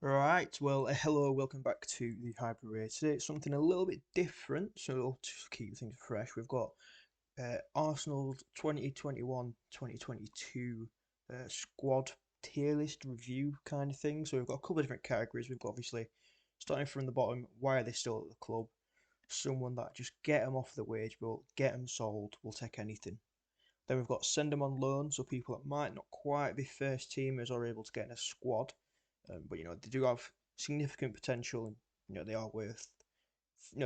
Right, well, hello, welcome back to the Hyper Race. Today it's something a little bit different, so to keep things fresh, we've got Arsenal's 2021-2022 squad tier list review kind of thing. So we've got a couple of different categories. We've got obviously, starting from the bottom, why are they still at the club? Someone that just get them off the wage bill, get them sold, we'll take anything. Then we've got send them on loan, so people that might not quite be first teamers are able to get in a squad, but they do have significant potential, and they are worth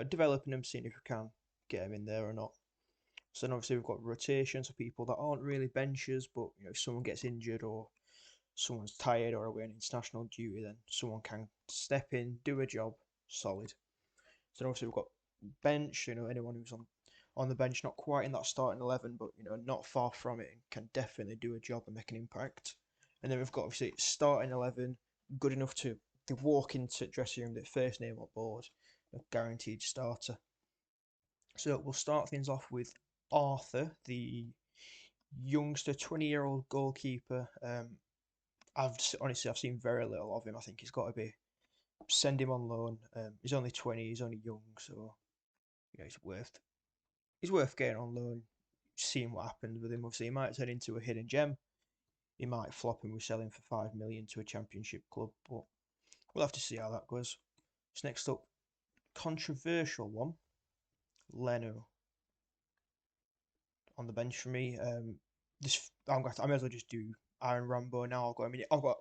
developing them, seeing if we can get them in there or not. So then obviously we've got rotation, so people that aren't really benchers, but if someone gets injured or someone's tired or away on international duty, then someone can step in, do a job, solid. So then obviously we've got bench, anyone who's on the bench, not quite in that starting 11, but not far from it and can definitely do a job and make an impact. And then we've got obviously starting 11, good enough to walk into the dressing room, their first name on board, a guaranteed starter. So we'll start things off with Arthur, the youngster, 20-year-old goalkeeper. I've seen very little of him. I think he's got to be send him on loan. He's only 20, he's only young, so he's worth getting on loan, seeing what happens with him. Obviously, he might turn into a hidden gem. He might flop and we sell him for 5 million to a championship club, but we'll have to see how that goes. So next up, controversial one, Leno on the bench for me. I may as well just do Aaron Rambo now. I've got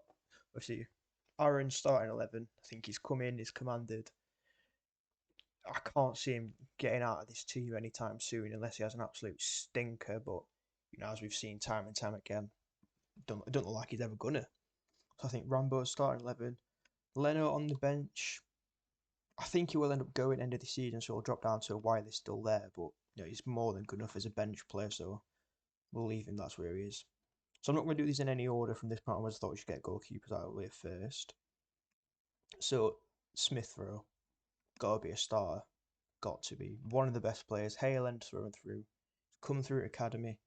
obviously Aaron starting 11. I think he's come in, he's commanded. I can't see him getting out of this team anytime soon unless he has an absolute stinker. But as we've seen time and time again, don't look like he's ever gonna. So I think Rambo's starting 11. Leno on the bench. I think he will end up going end of the season, so he'll drop down to a why they're still there. But he's more than good enough as a bench player, so we'll leave him. That's where he is. So I'm not going to do these in any order from this point onwards. I thought we should get goalkeepers out of the way first. So Smith Rowe, gotta be a starter. Got to be one of the best players. Hale end through and through. Come through academy.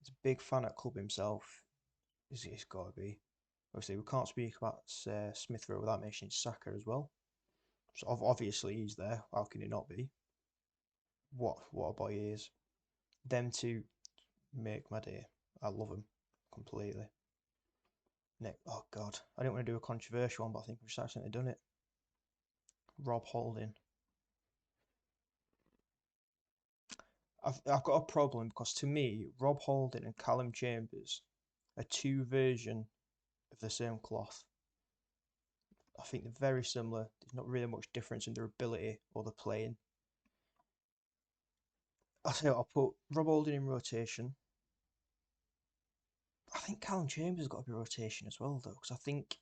He's a big fan at club himself. He's got to be. Obviously, we can't speak about Smith Rowe without mentioning Saka as well. So obviously he's there. How can he not be? What a boy he is. Them two make my day. I love him completely. Nick, oh God, I didn't want to do a controversial one, but I think we've just accidentally done it. Rob Holding. I've got a problem because to me, Rob Holding and Callum Chambers are two versions of the same cloth. I think they're very similar. There's not really much difference in their ability or the playing. I'll put Rob Holding in rotation. I think Callum Chambers has got to be rotation as well, though, because I think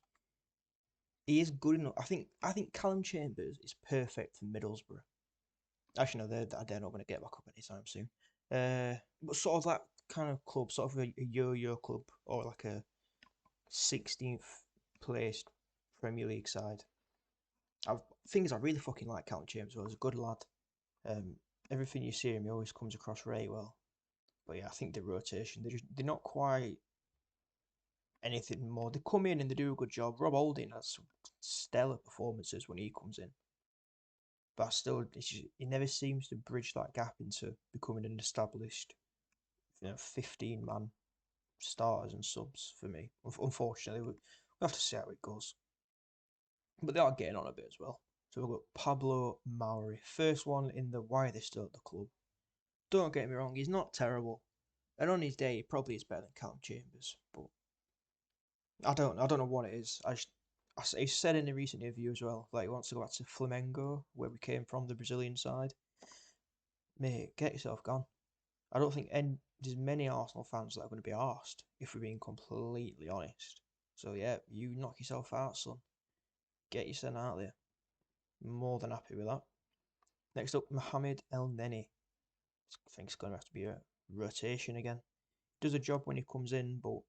he is good enough. I think Callum Chambers is perfect for Middlesbrough. Actually, no, they're not going to get back up anytime soon. But sort of that kind of club, sort of a yo-yo club, or like a 16th placed Premier League side. Things I really fucking like Callum Chambers. Well, he's a good lad. Everything you see him, he always comes across very well. But yeah, I think the rotation, they're not quite anything more. They come in and they do a good job. Rob Holding has some stellar performances when he comes in, but still, he never seems to bridge that gap into becoming an established, 15-man starters and subs for me. Unfortunately, we'll have to see how it goes. But they are getting on a bit as well. So we've got Pablo Maori, first one in the why they're still at the club. Don't get me wrong, he's not terrible, and on his day, he probably is better than Callum Chambers, but I don't know what it is. He said in a recent interview as well that he wants to go back to Flamengo, where we came from, the Brazilian side. Mate, get yourself gone. I don't think there's many Arsenal fans that are going to be arsed, if we're being completely honest. So yeah, you knock yourself out, son. Get yourself out there. More than happy with that. Next up, Mohamed Elneny. I think it's going to have to be a rotation again. Does a job when he comes in, but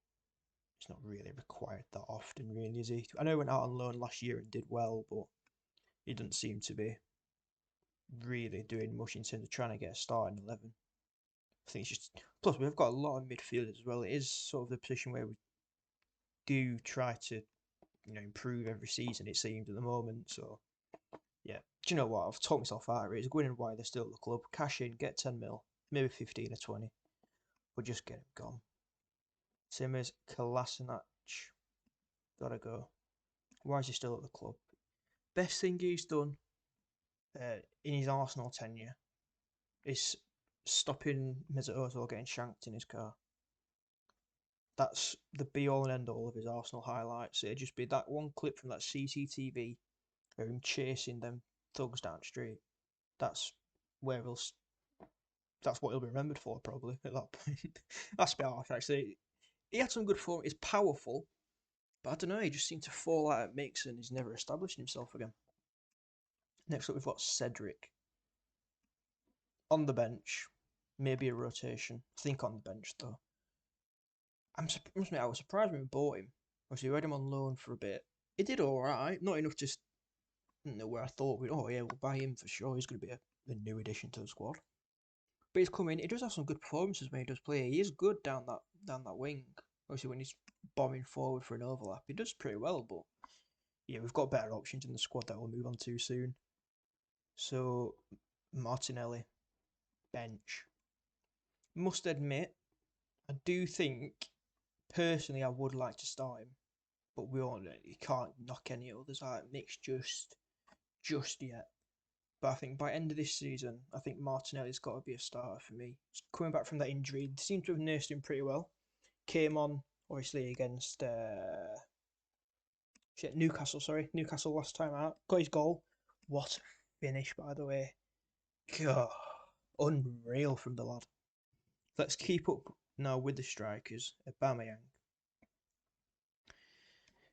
it's not really required that often, really, is he? I know he went out on loan last year and did well, but he doesn't seem to be really doing much in terms of trying to get a start in 11. I think it's just. Plus, we've got a lot of midfielders as well. It is sort of the position where we do try to, improve every season, it seems, at the moment. So, yeah. Do you know what? I've talked myself out of it. It's going in why they're still at the club. Cash in, get 10 mil, maybe 15 or 20, but just get him gone. Same as Kolasinac. Gotta go. Why is he still at the club? Best thing he's done in his Arsenal tenure is stopping Mesut Ozil getting shanked in his car. That's the be all and end all of his Arsenal highlights. It'd just be that one clip from that CCTV of him chasing them thugs down the street. That's where that's what he'll be remembered for, probably, at that point. That's a bit harsh, actually. He had some good form. He's powerful, but I don't know, he just seemed to fall out of mix and he's never established himself again. Next up, we've got Cedric. On the bench, maybe a rotation. I think on the bench, though. I was surprised when we bought him. Obviously, we had him on loan for a bit. He did alright, not enough to where I thought, we'll buy him for sure. He's going to be a new addition to the squad. But he's come in. He does have some good performances when he does play. He is good down that wing. Obviously, when he's bombing forward for an overlap, he does pretty well. But yeah, we've got better options in the squad that we'll move on to soon. So Martinelli, bench. Must admit, I do think personally I would like to start him, but you can't knock any others out. Nick's just yet. But I think by end of this season, I think Martinelli's got to be a starter for me. He's coming back from that injury, he seems to have nursed him pretty well. Came on, obviously, against Newcastle last time out. Got his goal. What a finish, by the way. God, unreal from the lad. Let's keep up now with the strikers. Aubameyang.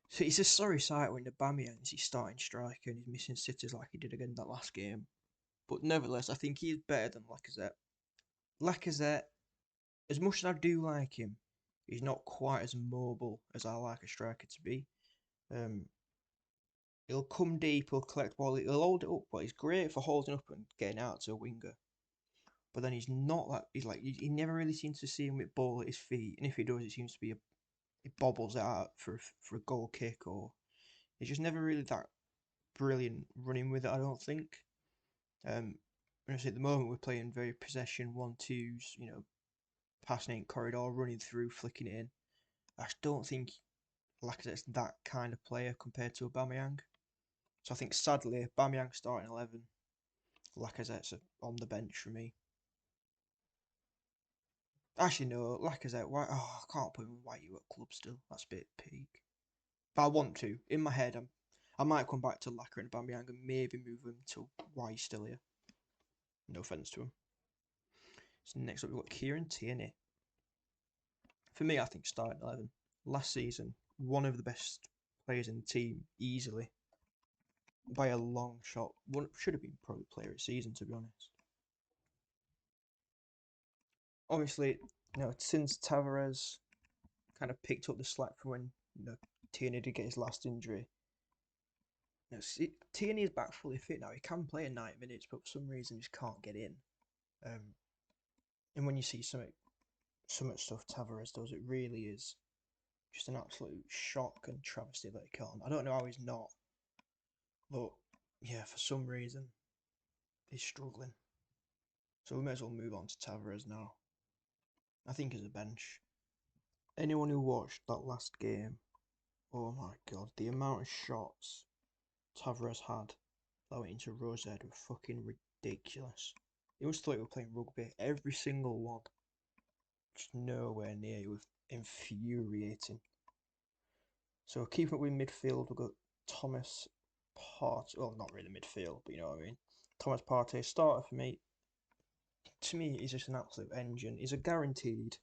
So it's a sorry sight when Aubameyang's his starting striker and he's missing sitters like he did again that last game. But nevertheless, I think he's better than Lacazette. Lacazette, as much as I do like him, he's not quite as mobile as I like a striker to be. He'll come deep, he'll collect ball, he'll hold it up, but he's great for holding up and getting out to a winger. But then he's not that. He never really seems to see him with ball at his feet, and if he does, it seems to be he bobbles it out for a goal kick, or he's just never really that brilliant running with it. I don't think. Honestly, at the moment we're playing very possession 1-2s, passing it corridor, running through, flicking it in. I just don't think Lacazette's that kind of player compared to Aubameyang. So I think sadly Aubameyang starting 11, Lacazette's on the bench for me. Actually, no, Lacazette. Why? Oh, I can't put him White you at club still. That's a bit peak. But I want to. In my head, I might come back to Lacazette and Aubameyang and maybe move him to why he's still here. No offense to him. So next up, we've got Kieran Tierney. For me, I think starting 11. Last season, one of the best players in the team, easily. By a long shot. Should have been probably player of the season, to be honest. Obviously, since Tavares kind of picked up the slack for when Tierney did get his last injury. Tierney is back fully fit now. He can play in 90 minutes, but for some reason he just can't get in. And when you see some stuff Tavares does, it really is just an absolute shock and travesty that he can't. I don't know how he's not, but yeah, for some reason he's struggling. So we may as well move on to Tavares now. I think as a bench. Anyone who watched that last game, oh my god, the amount of shots Tavares had that went into Rosehead were fucking ridiculous. You must have thought he was playing rugby. Every single one. Just nowhere near. It was infuriating. So keeping up with midfield, we've got Thomas Partey. Well, not really midfield, but you know what I mean. Thomas Partey, starter for me. To me, he's just an absolute engine. He's a guaranteed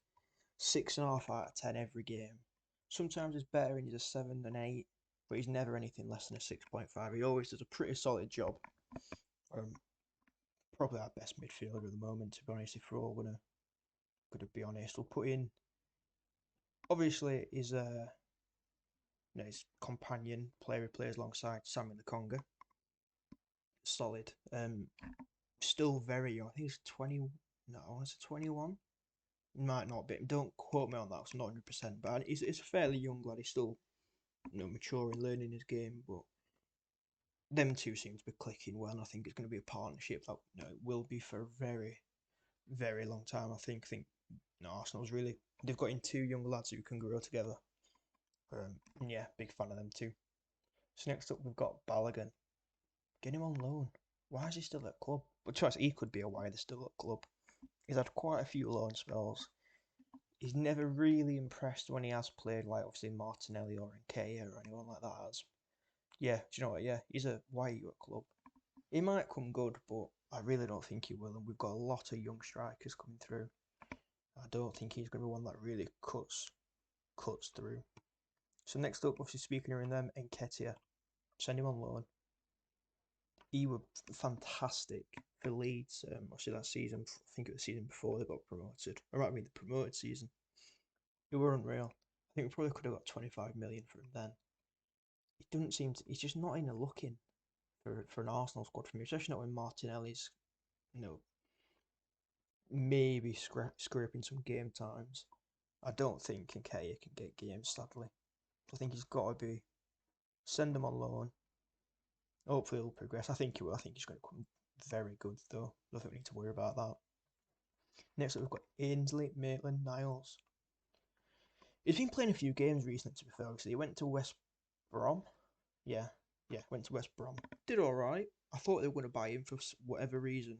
6.5 out of 10 every game. Sometimes it's better and he's a 7 than 8, but he's never anything less than a 6.5. He always does a pretty solid job. Probably our best midfielder at the moment, to be honest, if we're all gonna be honest. We'll put in obviously his companion player who plays alongside Sammy the Conga. Solid. Still very young. I think he's 20. No, I want to say 21. Might not be. Don't quote me on that. It's not 100%. But he's a fairly young lad. He's still maturing, learning his game. But them two seem to be clicking well. And I think it's going to be a partnership that it will be for a very, very long time. I think Arsenal's really they've got in two young lads who can grow together. Yeah, big fan of them too. So next up we've got Balogun. Get him on loan. Why is he still at club? But choice he could be a why they're still at club. He's had quite a few loan spells. He's never really impressed when he has played, like obviously Martinelli or Nkea or anyone like that has. Yeah, do you know what? Yeah, he's a why are you at club? He might come good, but I really don't think he will. And we've got a lot of young strikers coming through. I don't think he's going to be one that really cuts through. So next up, obviously speaking of them, Nketiah, send him on loan. He was fantastic for Leeds. Obviously that season, I think it was the season before they got promoted. Or might be the promoted season. They were unreal. I think we probably could have got 25 million for him then. It doesn't seem to. He's just not in the looking for an Arsenal squad for me, especially not when Martinelli's, maybe scraping some game times. I don't think Nketiah can get games, sadly. I think he's got to be send him on loan. Hopefully he'll progress. I think he will. I think he's going to come very good though. I don't think we need to worry about that. Next up we've got Ainsley Maitland-Niles. He's been playing a few games recently, to be fair. He went to West Brom. Yeah, went to West Brom. Did alright. I thought they were going to buy him for whatever reason.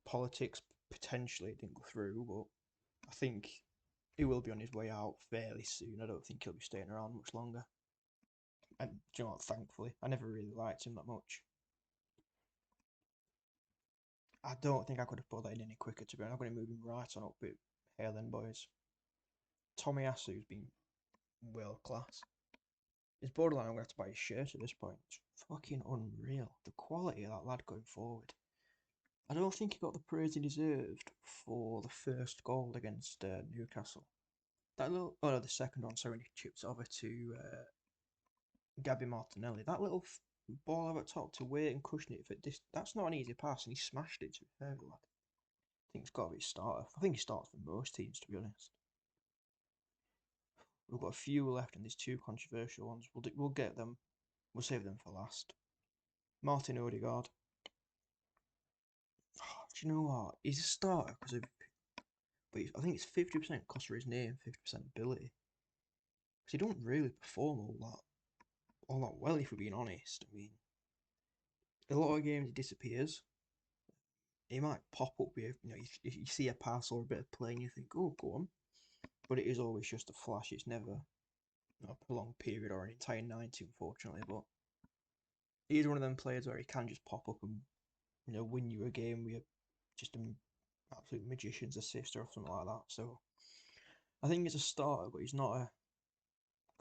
Politics potentially didn't go through, but I think he will be on his way out fairly soon. I don't think he'll be staying around much longer. And do you know what? Thankfully, I never really liked him that much. I don't think I could have put that in any quicker, to be honest. I'm going to move him right on up with here then, boys. Tomiyasu's been world class. It's borderline I'm going to have to buy his shirt at this point. It's fucking unreal. The quality of that lad going forward. I don't think he got the praise he deserved for the first goal against Newcastle. That little, oh no, the second one, sorry, he chipped over to Gabby Martinelli. That little ball over top to wait and cushion it for this. That's not an easy pass, and he smashed it to be fair, lad. I think it's got to be a starter. I think he starts for most teams, to be honest. We've got a few left, and there's two controversial ones. We'll get them. We'll save them for last. Martin Odegaard. Oh, do you know what? He's a starter because of, but I think it's 50% cost for his name, 50% ability. Because he don't really perform all that well, if we're being honest. I mean, a lot of games he disappears. He might pop up with, if you see a pass or a bit of play and you think, oh, go on. But it is always just a flash. It's never a prolonged period or an entire 90, unfortunately. But he's one of them players where he can just pop up and, win you a game with just an absolute magician's assist or something like that. So I think he's a starter, but he's not a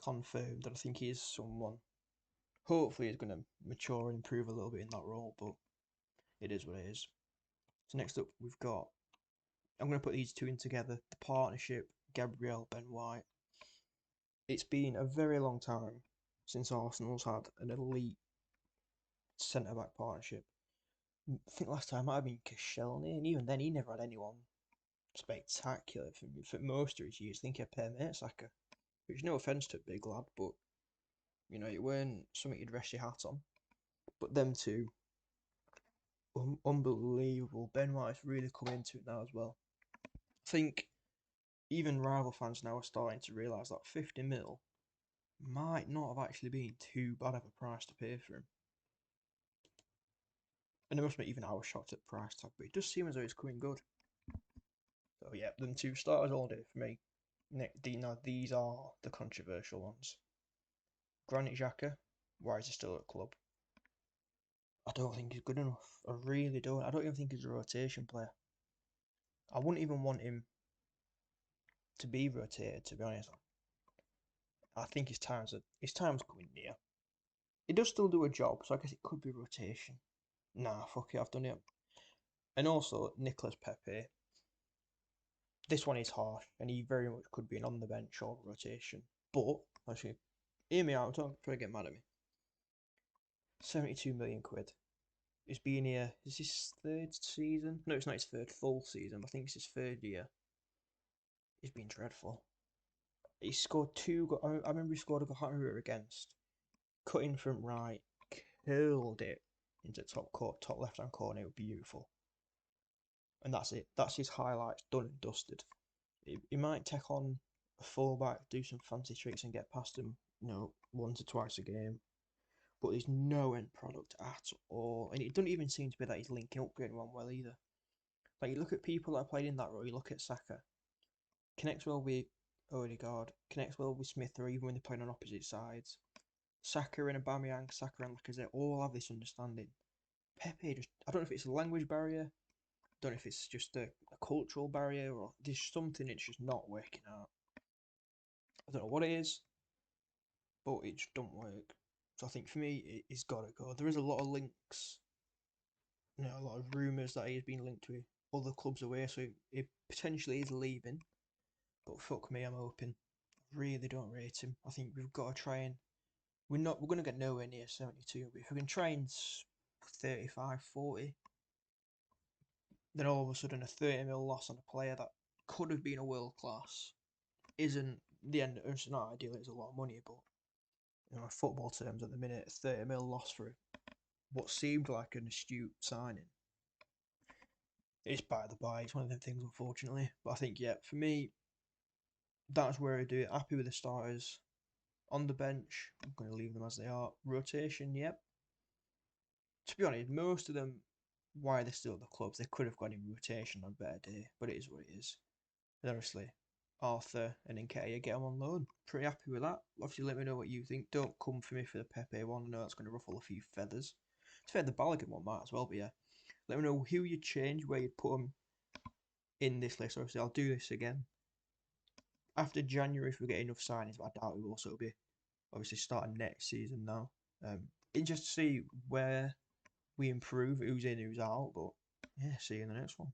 confirmed. I think he is someone. Hopefully, he's going to mature and improve a little bit in that role, but it is what it is. So next up, we've got. I'm going to put these two in together. The partnership, Gabrielle Ben White. It's been a very long time since Arsenal's had an elite centre back partnership. I think last time might have been Elneny, and even then he never had anyone spectacular for most of his years. I think he had Per Mertesacker, which no offence to a big lad, but it weren't something you'd rest your hat on. But them two, unbelievable. Ben White's really come into it now as well. I think even rival fans now are starting to realise that 50 mil might not have actually been too bad of a price to pay for him. And it must be even I was shocked at the price tag, but it does seem as though it's coming good. So yeah, them two starters all day for me. Now these are the controversial ones. Granit Xhaka, why is he still at club? I don't think he's good enough. I really don't. I don't even think he's a rotation player. I wouldn't even want him to be rotated, to be honest. I think his time's coming near. He does still do a job, so I guess it could be rotation. Nah, fuck it, I've done it. And also, Nicolas Pepe. This one is harsh, and he very much could be an on the bench or rotation. But, actually, hear me out, don't get mad at me. 72 million quid. He's been here, is this his third season? No, it's not his third full season, I think it's his third year. He's been dreadful. He scored two. I remember he scored a goal. I can't remember who it against. Cut in from right, curled it into top left hand corner. It was beautiful. And that's it. That's his highlights done and dusted. He might take on a fullback, do some fancy tricks, and get past him, once or twice a game. But there's no end product at all, and it doesn't even seem to be that he's linking up with anyone well either. Like you look at people that are playing in that role. You look at Saka, connects well with Odegaard, connects well with Smith, or even when they're playing on opposite sides. Saka and Aubameyang, Saka and Lacazette all have this understanding. Pepe I don't know if it's a language barrier, don't know if it's just a cultural barrier, or there's something it's just not working out. I don't know what it is, but it just don't work. So I think for me, it's got to go. There is a lot of links, a lot of rumours that he's been linked to other clubs away, so he potentially is leaving. But fuck me, I'm hoping. I really don't rate him. I think we've got to try and we're going to get nowhere near 72. But if we can try and 35, 40, then all of a sudden a 30 mil loss on a player that could have been a world class isn't the end. It's not ideal. It's a lot of money, but in football terms, at the minute, a 30 mil loss for what seemed like an astute signing. It's by the by. It's one of them things, unfortunately. But I think, yeah, for me, that's where I do it. Happy with the starters. On the bench, I'm going to leave them as they are. Rotation, yep. To be honest, most of them, why they're still at the clubs, they could have gone in rotation on a better day, but it is what it is. And honestly, Arthur and Nketiah get them on loan. Pretty happy with that. Obviously, let me know what you think. Don't come for me for the Pepe one. I know that's going to ruffle a few feathers. To be fair, the Balogun one might as well, but yeah. Let me know who you'd change, where you'd put them in this list. Obviously, I'll do this again after January if we get enough signings, but I doubt we will. So it'll be obviously starting next season now. Interested to see where we improve, who's in, who's out. But yeah, see you in the next one.